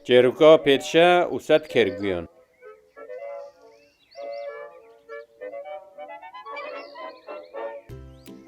چێروکا پێتشە و سەد کێرگویان.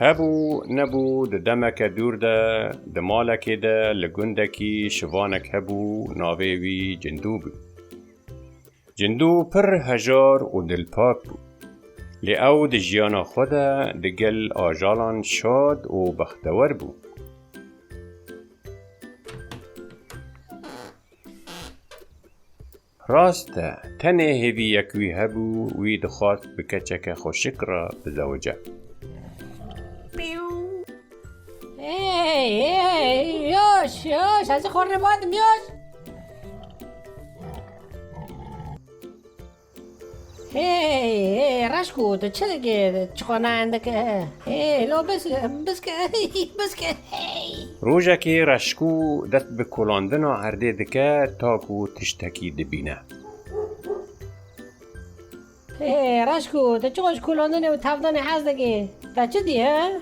هەبوو نەبوو دەمەکە دووردا دمالێکێدا لە گوندێکی شڤانێک هەبوو ناوێ وی جندوو بوو. جندوو پڕ هەژار و دڵپاک بوو. لێ ئەو di ژیانا خۆ de digel ئاژاڵان شاد و بەختەوەر بوو. ڕاستە تەنێ هێویەک وی هەبوو وی دەخواست bi keçeke xweşik re bizewce. Hey, yoş, hadi kornemadım yoş. Hey, رشکو تو چه دیگه چخانه اندکه لو بسکه ڕۆژێکی ڕەشکو دەست bi کولاندنا هەردێ dike تاکو tiştekî dibîne. رشکو تو چقدر کلاندنه و تفدانه هست دیگه تا چه دیه؟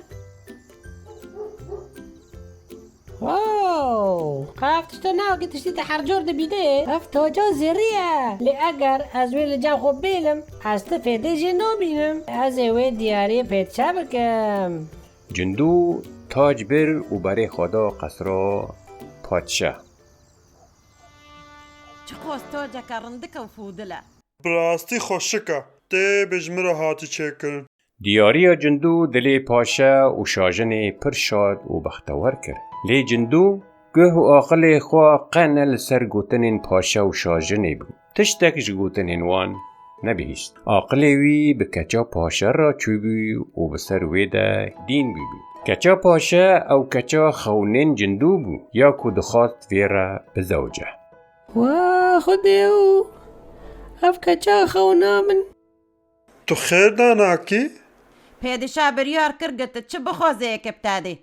واو خفتش تو ناو که تشتی هر جور دبیده هفت جا زیریه لی اگر از ویل جا خوب بیلم از تفیده جنو بینم از اوی دیاری پیتشا بکم. جندو تاج بر و برای خدا قصرا پادشاه. چه خواست تاجه کرنده و فودله براستی خوشکه ده بجمره هاتی چکن. دیاری جندو دلی پاشا و شاجن پر شاد و بختور کرد. لی جندو گه و آقل خواه قنه لسر گوتنین پاشا و شاجنه بود. تشتک جگوتنین وان نبیست. آقل وی به کچا پاشا را چوبی و بسر ویده دین بی. کچا پاشا او کچا خونین جندو بود یا که دخواست ویره بزوجه. واه خودیو اف کچا خونامن تو خیر داناکی؟ پیدشا بریار کرگت چه بخوازه کبتاده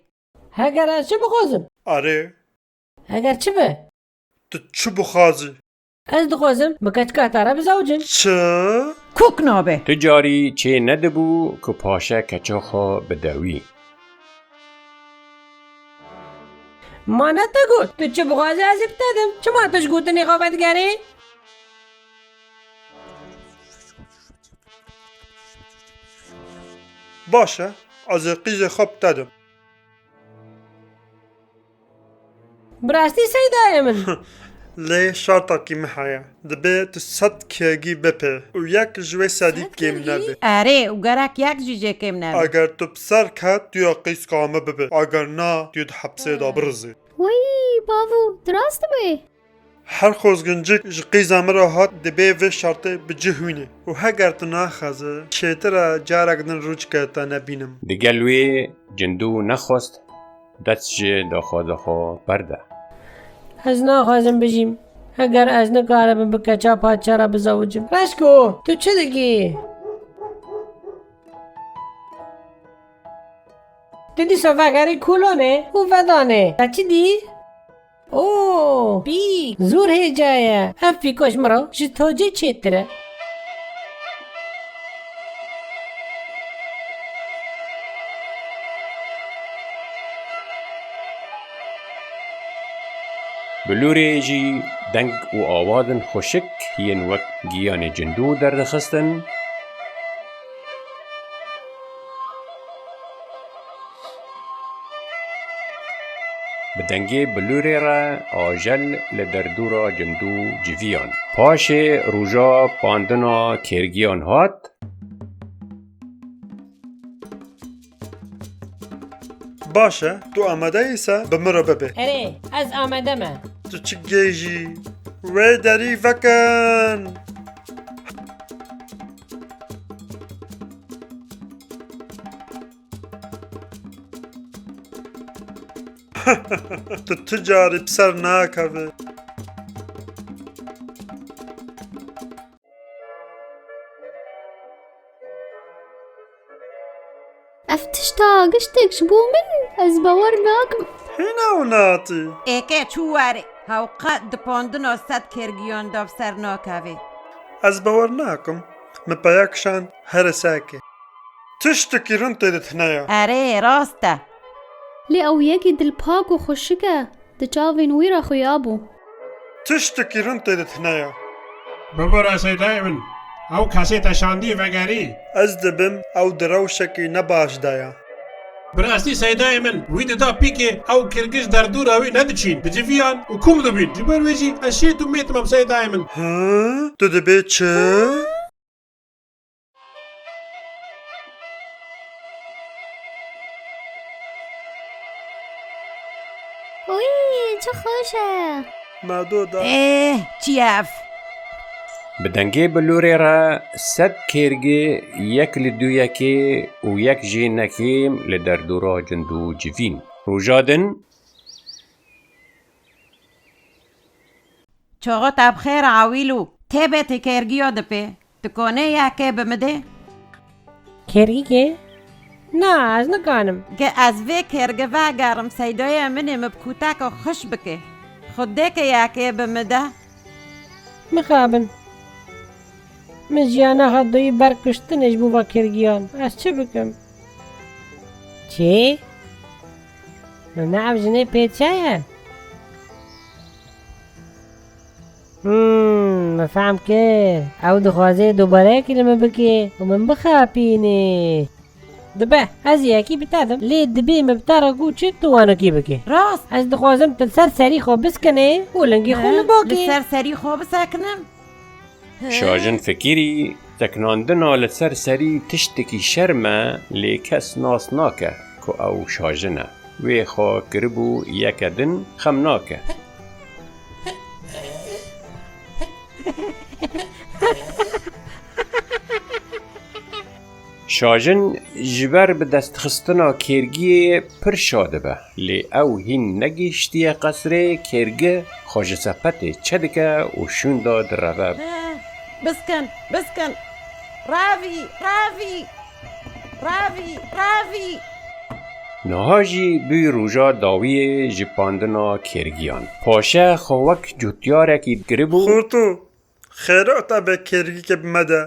اگر از چه بخوازم؟ آره اگر چه به؟ تو چه بخوازی؟ از دخوازم بکت کاتارا بزوجن. چه؟ کوک نابه تجاری چه ندبو که پاشا کچا خوا بدوی. ما نتگو تو چه بخوازه از ابتدم چه ما تش گوتنی خوابت گره؟ باشه از قیز خوب دادم. براستی سیدای من لی شرطاکی محایا دبه تو صد کیگی بپه و یک جوی سدید کم نبه. اره و گرک یک جیجه کم نبه اگر تو بسر کت توی قیز کامه ببه اگر نه توی حبسه دا برزی. وای بابو درست به هر خوزگنجک قیز امرا هات دبه و شرطه بجهوینه و هگر تو نخوازه چیتر جارگدن روچ که تا نبینم. دگلوی جندو نخواست دستش داخوازه خوا برده. از نخوازم بجیم اگر از نکارم بکچا پادشا را بزوجم. رشکو تو چه دیگی؟ دیدی صفحه کلونه و ودانه تا چی دی؟ اوه بی زور هی جایه افی کش مرا جی توجه چیتره بلوری جی دنگ و آوازن خوشک هین وک گیان جندو دردخستن. بدنگی بلوری را آجل لدردورا جندو جویان. پاش روژا پاندنا کرگیان هات. باشه تو آمده ایسا بمرا ببه. اره از آمده من تو چی گیجی؟ وی داری فکن. تو تجاری بسر ناکوه. افتش تا گشتك شبو من از باور ناكم هنا و ناتی. ایکه چواره هاوقات دپاندنا صد کرگیان داف سر ناکاوه از باور ناکم مپایکشان هر ساکه. تشتکی رون تیدت نیا. اره راسته لي او يجي دل باق وخشكه دجافين ويرا خيابو. تشتکی رون تیدت نیا ببرا سیدای من او کسی تشاندی وگری از دبم او دروشکی نباش دایا براستی سیدای من وید دا پیک او کرگش در دور اوی ندچین بجویان و کم دبین جبر ویجی اشیتو میتمم سیدای من ها؟ تو دبی چه؟ اوی چه خوشه. مادو دا چیف Bi dengê bilûrê re sed kêrgê yek li du yekê û yek jê nekêm li derdora cindû civîn. Roja din چاقا تب خیر عویلو تبه تکرگیو دپه تکونه یکه بمده کرگی که؟ نه از نکنم. که از وی کرگه و گرم سیدای منی مبکوتک و خوش بکه خود ده که یکه بمده میخوابن. من جیانا خدایی برکشتنش بو با کرگیان. از چه بکم؟ چی؟ نه جنه پیچه مفهم که او دخوازه دوباره کلمه بکه و من بخاپینه دبه از یکی بتادم لی دبی مبتارا گو چه توانو کی بکه راست از دخوازم تلسر سری خواب بسکنه و لنگی خون باکی لسر سری خواب سکنم şajin fikirî teknandina li ser serî tiştekî şerm e lê kes nas nake ku ew şajin e. Wê xwe kiribû yeke din xem nake. Şajin ji ber bi destxistina kêrgiyê pir şa dibe lê ew hîn negihîştiye qesrê kêrgi xwe ji sepetê çedike û şûnda direve. بسکن بسکن راوی راوی راوی راوی Niha jî bû roja dawiyê ji pandina kêrgiyan. Paşe xwe wek cotyarekî giribû خورتو خیره تا به کرگی که بمده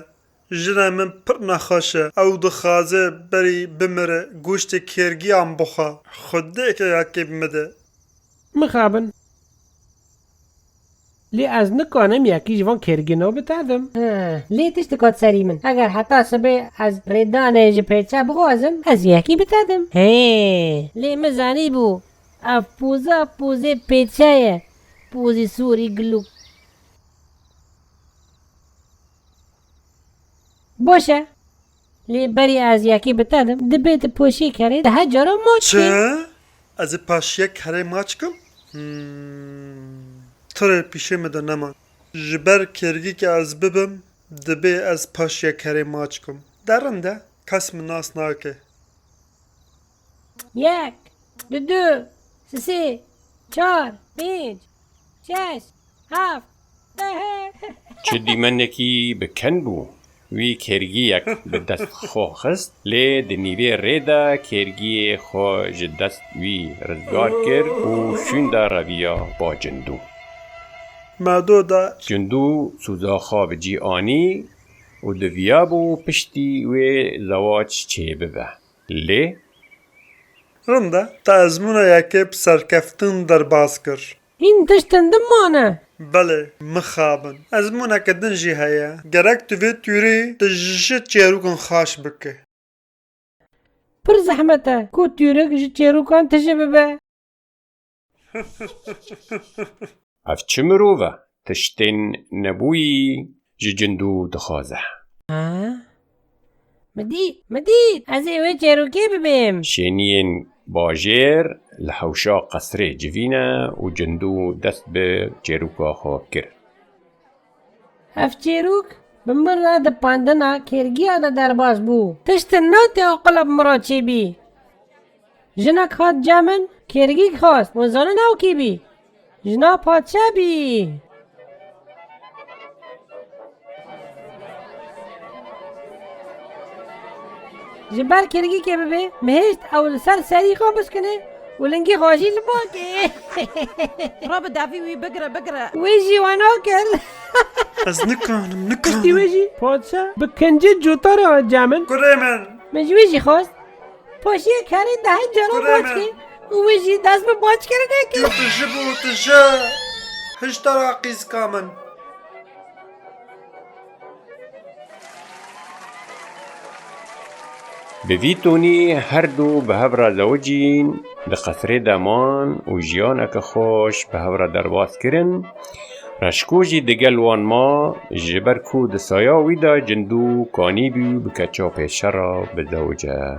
جنه من پر نخواشه او دخوازه بری بمره گوشت کرگی هم بخوا خود ده که یکی بمده میخوابن لی از نکنم یکی جوان کرگینو بتادم لی تشتکات سری من اگر حتی سبه از ریدانه جه پیچه بخوازم از یکی بتادم لی مزانی بو اف پوزه پیچه پوزی سوری گلوک باشه لی بری از یکی بتادم دبیت پوشی کره ده جارا موچ چه؟ از پاشیه کره ماچ کم؟ تره پیشه مده نمان جبر کرگی که از ببم دبی از پاشیه کره ماچ کم درنده کس من ناس ناکه یک دو سه چار پنج شش هفت ده çi dîmenekî bikin bû. Wî kêrgiyek bi dest xwe xist lê di nîvê rê de kêrgiyê xwe ji dest wî rizgar kir û şûnda reviya ba cindû. مادو دا Cindû sûzaxa bi cî anî û diviyabû piştî wê zewac çê bibe. Lê رنده تا ازمونه یکی سرکفتن در باز کر این تشتن دمانه بله مخابن ازمونه که دنجی هیا گرک توی توری تجشت چیروکن خاش بکه پر زحمته کو تیرک جی چیروکان تشه ببه ev çi mirov e tiştên nebûyî ji cindû dixwaze. مدید از اوه چیروکی ببیم Şêniyên bajêr li hewşa qesrê civîne û cindû dest bi çêrûka xwe kir. اف چیروک بمر را ده پاندنا کرگیا ده درباز بو تشتن نو ته قلب مرا چی بی جنا خواد جامن کرگی خواست و زانه نو کی بی جنا پادشا بی جبر کرگی که ببه مهشت اول سر سری خواب بسکنه ولنگی خواشی لباکه رابط دافی وی بگره ویجی وانو کر از نکنم کشتی ویجی پادشا بکنجه جوتا را جامن گره من مجویجی خواست پاشی کاری ده جارو گره باچ من. که ویجی دست به باچ کرده که تجه بو تجه هشترا قیزکا من بویتونی هر دو به هفره زوجین ده قصر دامان و جیانک خوش به هفره درواز کرن رشکوجی دگل وان ما جبر کو ده سایا ویدا جندو کانی بیو بکچا پیش را به زوجه